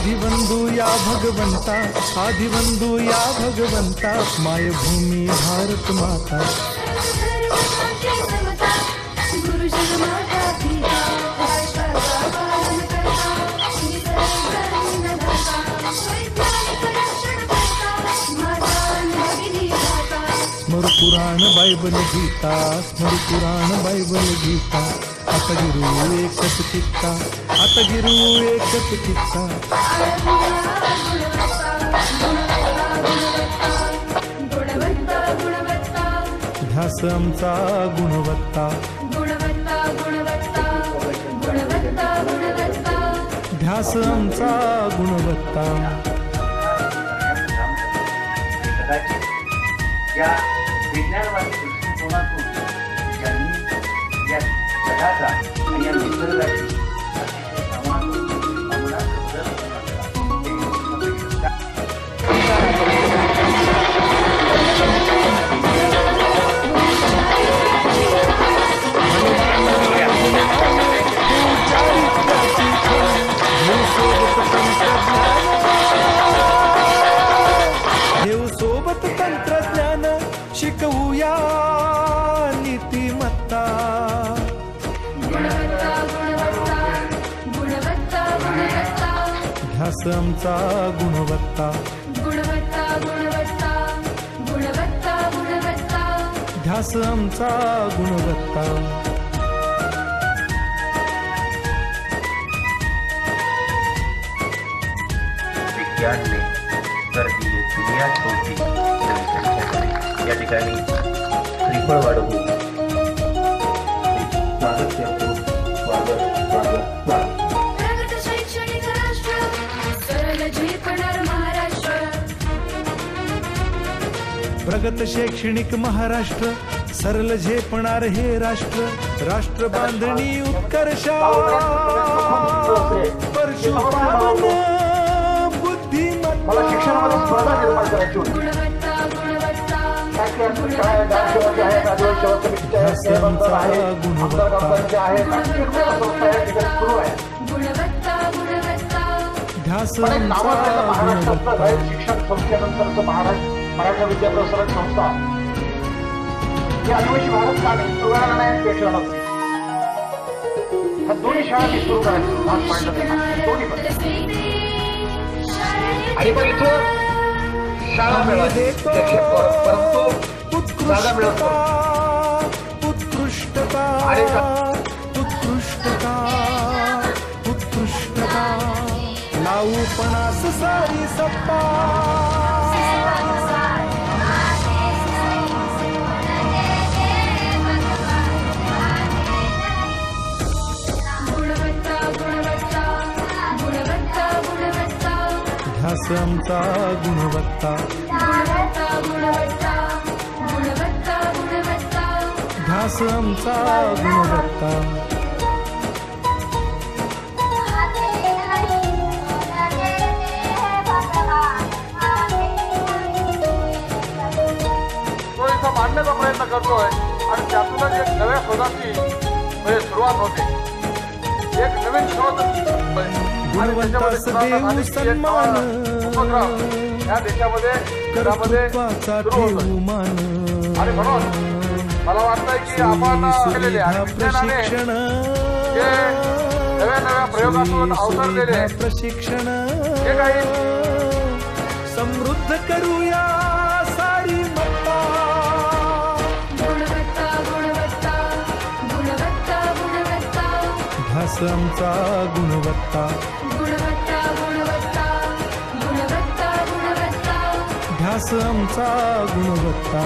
आदिवंदू या भगवंता, आदिवंदू या भगवंता, मायभूमी भारत माता. स्मर पुराण बायबल गीता, स्मर पुराण बायबल गीता. आता गिरू एकच चित्ता, आता गिरू एकच चित्ता. ध्यास आमचा गुणवत्ता, ध्यास आमचा गुणवत्ता. या विज्ञानवादी दृष्टिकोनातून ज्यांनी या जगाचा आणि या निसर्गाची सोबत तंत्रज्ञान शिकवूया नीतिमत्ता. ध्यास आमचा गुणवत्ता, ध्यास आमचा गुणवत्ता. विज्ञानने तर ही दुनिया छोटी या ठिकाणी श्रीफळ वाढवून स्वागत करतो. स्वागत स्वागत स्वागत. प्रगत शैक्षणिक राष्ट्र सरळ झेपणार महाराष्ट्र. प्रगत शैक्षणिक महाराष्ट्र सरळ झेपणार हे राष्ट्र. राष्ट्र बांधणी उत्कर्षा परशुरामन बुद्धिमत्ता. शिक्षणामध्ये स्पर्धा निर्माण करायची होती. शिक्षण संस्थेनंतरचं मराठा विद्या प्रसारक संस्था ही आदिवासी भारत का नाही सुरुवाला नाही पेक्षा नव्हती. ह्या दोन्ही शाळा मी सुरू करायची भाग पाडलं दोन्ही पण. आणि मग इथं शाळा मिळाली परंतु जागा मिळत उत्कृष्टता, उत्कृष्टता, उत्कृष्टता. लावू पणास सारी सप्पा. ध्यास आमचा गुणवत्ता, ध्यास आमचा गुणवत्ता. तो इथं मांडण्याचा प्रयत्न करतोय आणि त्यातूनच एक नव्या शोधाची सुरुवात होते. एक नवीन शोध गुणवंतास देऊ सन्मान, या देशामध्ये कर्तृत्वाचा ठेवू मान. आणि म्हणून मला वाटतंय की आपण केलेले आणि विज्ञानाने जे नव्या नव्या प्रयोगातून अवतरलेले प्रशिक्षण हे काही समृद्ध करूया सारी मत्ता. ध्यास आमचा गुणवत्ता, ध्यास आमचा गुणवत्ता.